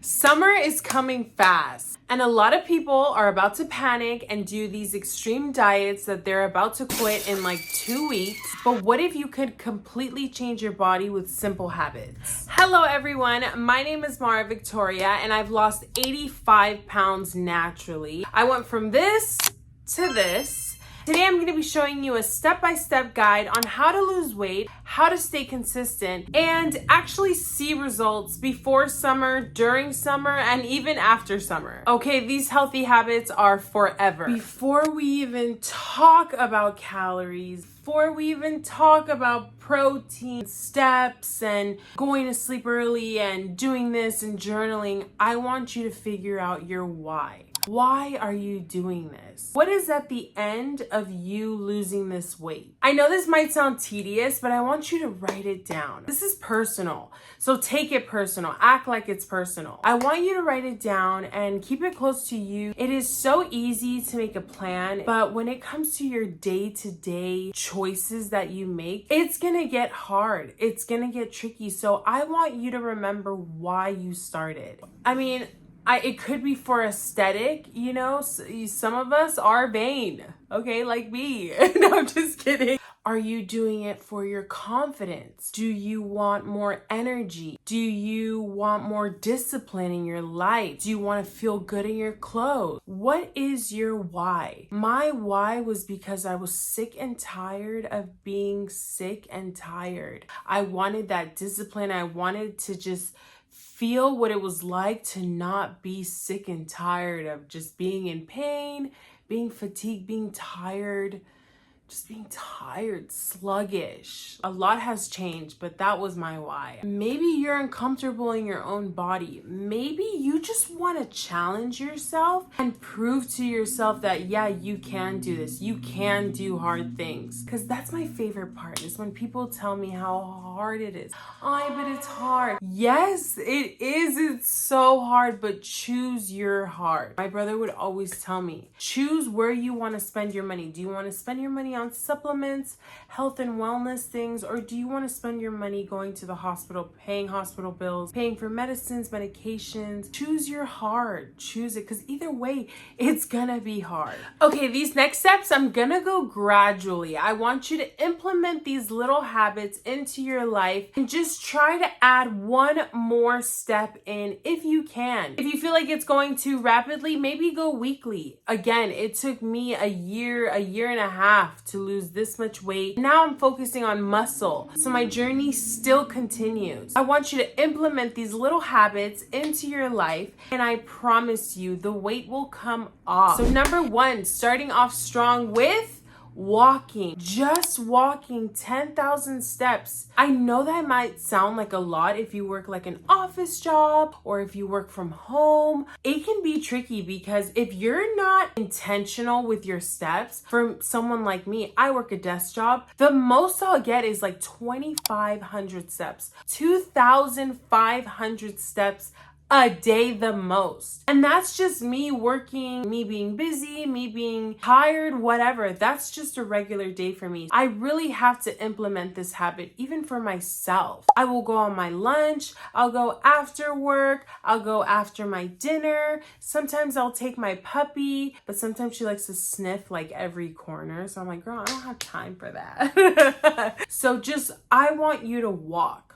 Summer is coming fast, and a lot of people are about to panic and do these extreme diets that they're about to quit in like 2 weeks. But what if you could completely change your body with simple habits? Hello everyone, my name is Mara Victoria and I've lost 85 pounds naturally. I went from this to this. Today I'm going to be showing you a step-by-step guide on how to lose weight, how to stay consistent, and actually see results before summer, during summer, and even after summer. Okay, these healthy habits are forever. Before we even talk about calories, before we even talk about protein, steps, and going to sleep early, and doing this and journaling, I want you to figure out your why. Why are you doing this? What is at the end of you losing this weight? I know this might sound tedious, but I want you to write it down. This is personal, so take it personal. Act like it's personal. I want you to write it down and keep it close to you. It is so easy to make a plan, but when it comes to your day-to-day choices that you make, it's gonna get hard. It's gonna get tricky. So I want you to remember why you started. It could be for aesthetic, you know, some of us are vain, okay, like me. No, I'm just kidding. Are you doing it for your confidence? Do you want more energy? Do you want more discipline in your life? Do you want to feel good in your clothes? What is your why? My why was because I was sick and tired of being sick and tired. I wanted that discipline. I wanted to just feel what it was like to not be sick and tired of just being in pain, being fatigued, being tired, just being tired, sluggish. A lot has changed, but that was my why. Maybe you're uncomfortable in your own body. Maybe you just want to challenge yourself and prove to yourself that, yeah, you can do this. You can do hard things. Because that's my favorite part, is when people tell me how hard it is. But it's hard. Yes, it is. It's so hard, but choose your heart. My brother would always tell me, choose where you want to spend your money. Do you want to spend your money on supplements, health and wellness things, or do you want to spend your money going to the hospital, paying hospital bills, paying for medicines, medications? Choose your heart. Choose it, because either way, it's gonna be hard. Okay, these next steps, I'm gonna go gradually. I want you to implement these little habits into your life and just try to add one more step in if you can. If you feel like it's going too rapidly, maybe go weekly. Again, it took me a year and a half to lose this much weight. Now I'm focusing on muscle, so my journey still continues. I want you to implement these little habits into your life, and I promise you the weight will come off. So number one, starting off strong with walking. Just walking 10,000 steps. I know that might sound like a lot if you work like an office job or if you work from home. It can be tricky because if you're not intentional with your steps, for someone like me, I work a desk job, the most I'll get is like 2,500 steps, 2,500 steps a day the most. And that's just me working, me being busy, me being tired, whatever. That's just a regular day for me. I really have to implement this habit even for myself. I will go on my lunch, I'll go after work, I'll go after my dinner. Sometimes I'll take my puppy, but sometimes she likes to sniff like every corner. So I'm like, girl, I don't have time for that. So I want you to walk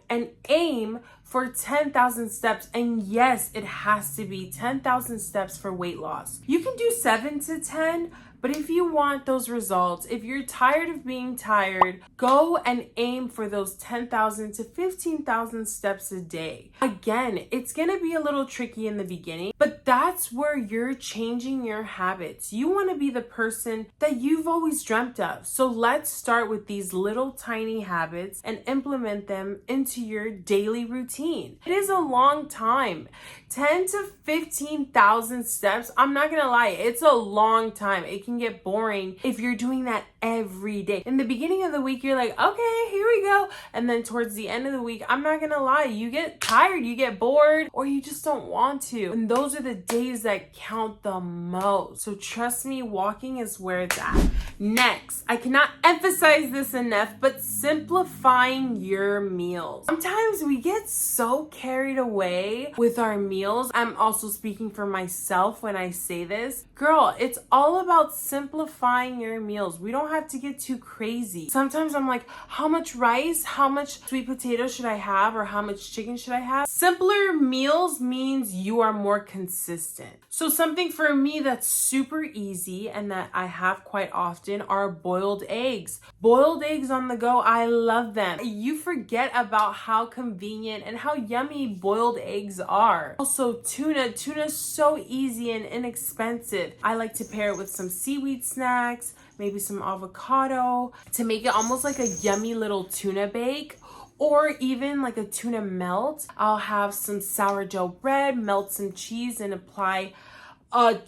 and aim for 10,000 steps. And yes, it has to be 10,000 steps for weight loss. You can do 7 to 10, but if you want those results, if you're tired of being tired, go and aim for those 10,000 to 15,000 steps a day. Again, it's gonna be a little tricky in the beginning, but that's where you're changing your habits. You wanna be the person that you've always dreamt of. So let's start with these little tiny habits and implement them into your daily routine. It is a long time. 10 to 15,000 steps, I'm not gonna lie, it's a long time. It can get boring if you're doing that every day. In the beginning of the week, you're like, okay, here we go. And then towards the end of the week, I'm not gonna lie, you get tired, you get bored, or you just don't want to. And those are the days that count the most. So trust me, walking is where it's at. Next, I cannot emphasize this enough, but simplifying your meals. Sometimes we get so carried away with our meals. I'm also speaking for myself when I say this. Girl, it's all about simplifying your meals. We don't have to get too crazy. Sometimes I'm like, how much rice, how much sweet potato should I have, or how much chicken should I have? Simpler meals means you are more consistent. So something for me that's super easy and that I have quite often are boiled eggs. Boiled eggs on the go, I love them. You forget about how convenient and how yummy boiled eggs are. Also tuna. Tuna's so easy and inexpensive. I like to pair it with some seaweed snacks, maybe some avocado to make it almost like a yummy little tuna bake. Or even like a tuna melt. I'll have some sourdough bread, melt some cheese, and apply, I'm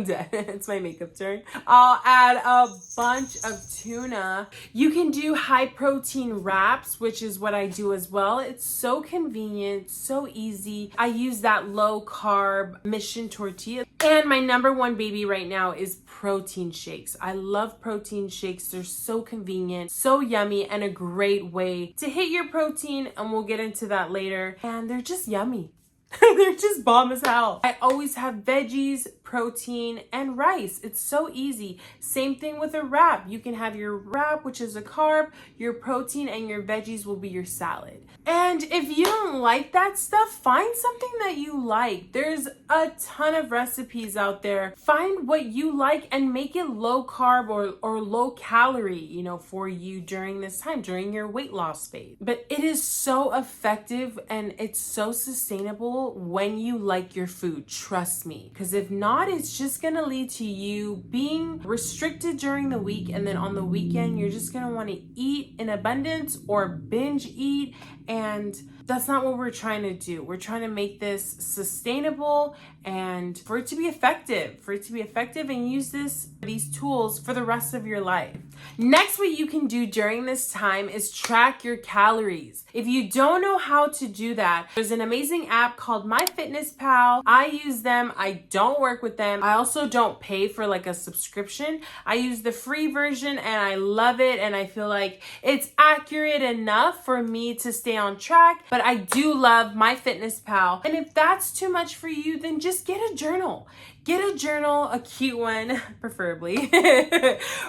dead. It's my makeup turn. I'll add a bunch of tuna. You can do high protein wraps, which is what I do as well. It's so convenient, so easy. I use that low carb mission tortilla. And my number one baby right now is protein shakes. I love protein shakes. They're so convenient, so yummy, and a great way to hit your protein. And we'll get into that later. And they're just yummy. They're just bomb as hell. I always have veggies, protein, and rice. It's so easy. Same thing with a wrap. You can have your wrap, which is a carb, your protein, and your veggies will be your salad. And if you don't like that stuff, find something that you like. There's a ton of recipes out there. Find what you like and make it low carb or low calorie, for you during this time, during your weight loss phase. But it is so effective and it's so sustainable when you like your food. Trust me. Because if not, it's just gonna lead to you being restricted during the week, and then on the weekend you're just gonna want to eat in abundance or binge eat, and that's not what we're trying to do. We're trying to make this sustainable and for it to be effective and use these tools for the rest of your life. Next, what you can do during this time is track your calories. If you don't know how to do that, there's an amazing app called MyFitnessPal. I use them. I don't work with them. I also don't pay for like a subscription. I use the free version and I love it, and I feel like it's accurate enough for me to stay on track. But I do love MyFitnessPal. And if that's too much for you, then just get a journal. Get a journal, a cute one, preferably,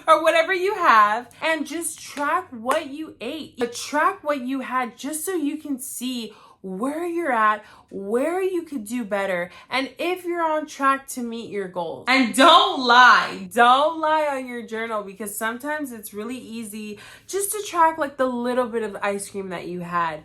or whatever you have, and just track what you ate. But track what you had just so you can see where you're at, where you could do better, and if you're on track to meet your goals. And don't lie on your journal, because sometimes it's really easy just to track like the little bit of ice cream that you had,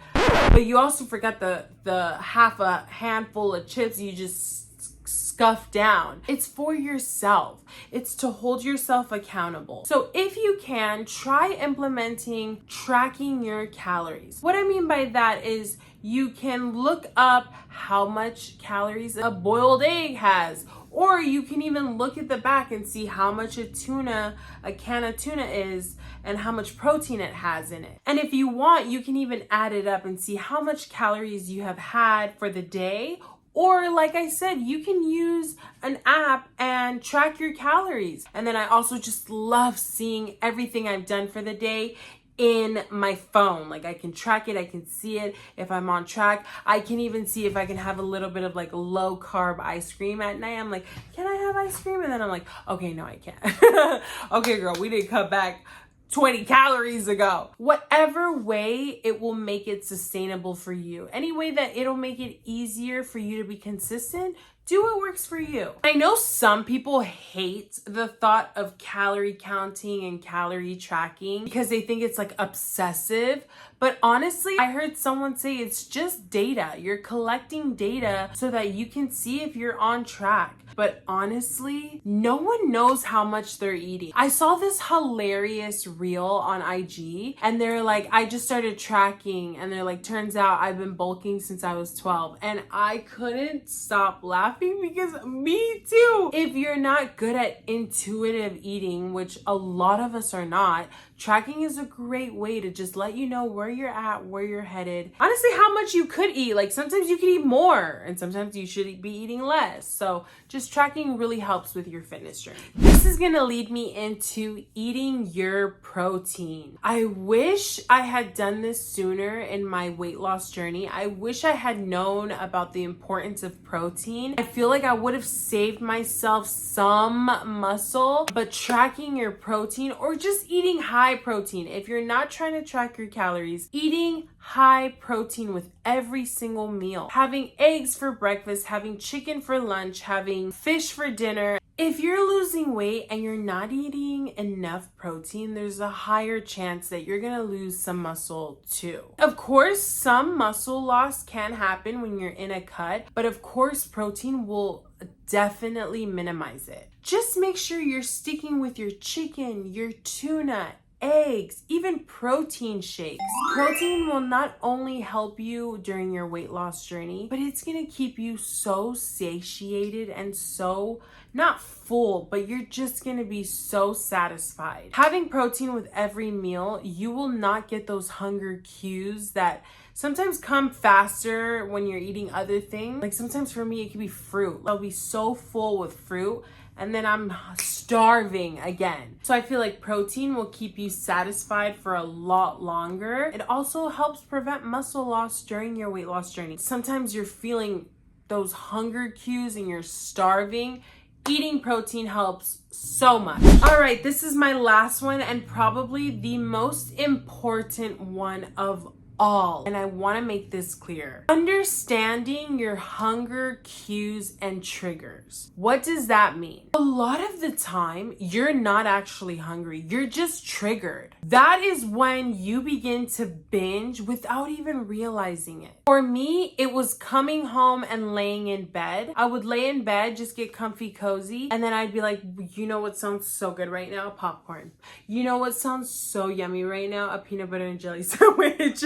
but you also forgot the half a handful of chips you just scuff down. It's for yourself. It's to hold yourself accountable. So if you can, try implementing tracking your calories. What I mean by that is you can look up how much calories a boiled egg has, or you can even look at the back and see how much a can of tuna is and how much protein it has in it. And if you want, you can even add it up and see how much calories you have had for the day. Or like I said, you can use an app and track your calories. And then I also just love seeing everything I've done for the day in my phone. Like I can track it, I can see it if I'm on track. I can even see if I can have a little bit of like low carb ice cream at night. I'm like, can I have ice cream? And then I'm like, okay, no, I can't. Okay, girl, we didn't cut back 20 calories ago. Whatever way it will make it sustainable for you, any way that it'll make it easier for you to be consistent, do what works for you. I know some people hate the thought of calorie counting and calorie tracking because they think it's like obsessive. But honestly, I heard someone say it's just data. You're collecting data so that you can see if you're on track. But honestly, no one knows how much they're eating. I saw this hilarious reel on IG and they're like, I just started tracking, and they're like, turns out I've been bulking since I was 12. And I couldn't stop laughing because me too. If you're not good at intuitive eating, which a lot of us are not, Tracking is a great way to just let you know where you're at, where you're headed. Honestly, how much you could eat. Like sometimes you could eat more and sometimes you should be eating less. So just tracking really helps with your fitness journey. This is gonna lead me into eating your protein. I wish I had done this sooner in my weight loss journey. I wish I had known about the importance of protein. I feel like I would have saved myself some muscle, but tracking your protein or just eating high protein. If you're not trying to track your calories, eating high protein with every single meal. Having eggs for breakfast, having chicken for lunch, having fish for dinner. If you're losing weight and you're not eating enough protein, there's a higher chance that you're gonna lose some muscle too. Of course, some muscle loss can happen when you're in a cut, but of course, protein will definitely minimize it. Just make sure you're sticking with your chicken, your tuna, eggs, even protein shakes. Protein will not only help you during your weight loss journey, but it's gonna keep you so satiated and so not full, but you're just gonna be so satisfied. Having protein with every meal, you will not get those hunger cues that sometimes come faster when you're eating other things. Like sometimes for me, it could be fruit. I'll be so full with fruit and then I'm starving again. So I feel like protein will keep you satisfied for a lot longer. It also helps prevent muscle loss during your weight loss journey. Sometimes you're feeling those hunger cues and you're starving. Eating protein helps so much. All right, this is my last one and probably the most important one of all. And I want to make this clear. Understanding your hunger cues and triggers. What does that mean? A lot of the time, you're not actually hungry. You're just triggered. That is when you begin to binge without even realizing it. For me, it was coming home and laying in bed. I would lay in bed, just get comfy, cozy, and then I'd be like, you know what sounds so good right now? Popcorn. You know what sounds so yummy right now? A peanut butter and jelly sandwich.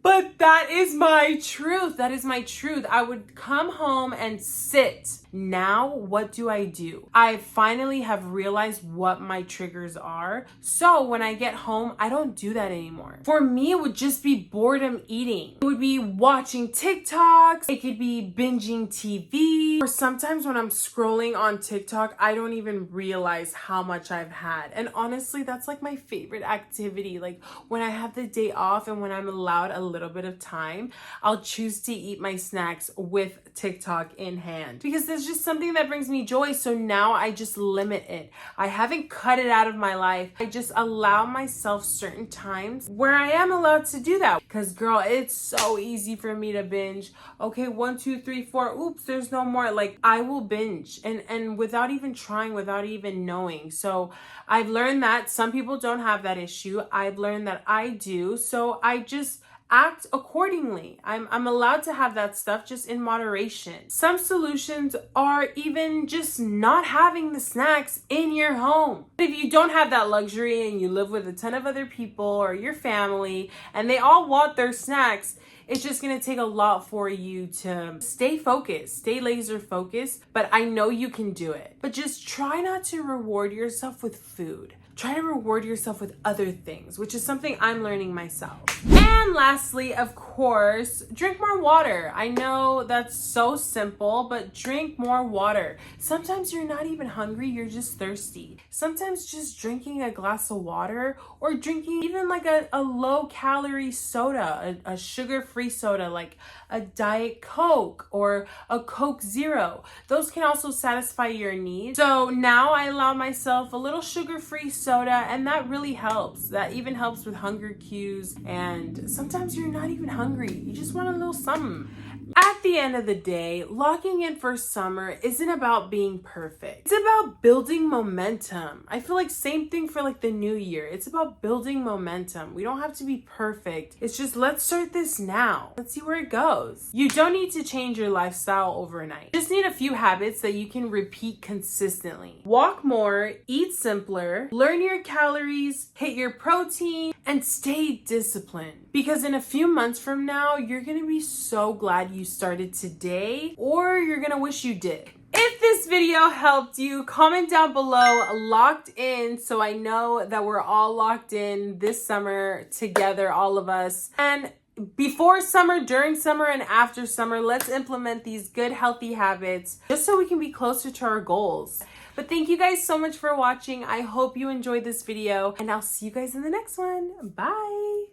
But that is my truth. That is my truth. I would come home and sit. Now, what do? I finally have realized what my triggers are. So when I get home, I don't do that anymore. For me, it would just be boredom eating. It would be watching TikToks. It could be binging TV. Or sometimes when I'm scrolling on TikTok, I don't even realize how much I've had. And honestly, that's like my favorite activity. Like when I have the day off and when I'm allowed a little bit of time, I'll choose to eat my snacks with TikTok in hand because there's just something that brings me joy. So now I just limit it. I haven't cut it out of my life. I just allow myself certain times where I am allowed to do that because girl, it's so easy for me to binge. Okay, 1, 2, 3, 4. Oops, there's no more. Like I will binge and without even trying, without even knowing. So I've learned that some people don't have that issue. I've learned that I do. So I just act accordingly. I'm allowed to have that stuff just in moderation. Some solutions are even just not having the snacks in your home. If you don't have that luxury and you live with a ton of other people or your family and they all want their snacks, it's just gonna take a lot for you to stay focused, stay laser focused, but I know you can do it. But just try not to reward yourself with food. Try to reward yourself with other things, which is something I'm learning myself. And lastly, of course, drink more water. I know that's so simple, but drink more water. Sometimes you're not even hungry, you're just thirsty. Sometimes just drinking a glass of water or drinking even like a low calorie soda, a sugar-free soda like a Diet Coke or a Coke Zero. Those can also satisfy your needs. So now I allow myself a little sugar-free soda and that really helps. That even helps with hunger cues and sometimes you're not even hungry. You just want a little something. At the end of the day, locking in for summer isn't about being perfect. It's about building momentum. I feel like same thing for like the new year. It's about building momentum. We don't have to be perfect. It's just let's start this now. Let's see where it goes. You don't need to change your lifestyle overnight. You just need a few habits that you can repeat consistently. Walk more, eat simpler, learn your calories, hit your protein, and stay disciplined. Because in a few months from now, you're gonna be so glad you started today, or you're gonna wish you did. If this video helped you, comment down below locked in so I know that we're all locked in this summer together, all of us. And before summer, during summer, and after summer, let's implement these good healthy habits just so we can be closer to our goals. But thank you guys so much for watching. I hope you enjoyed this video, and I'll see you guys in the next one. Bye.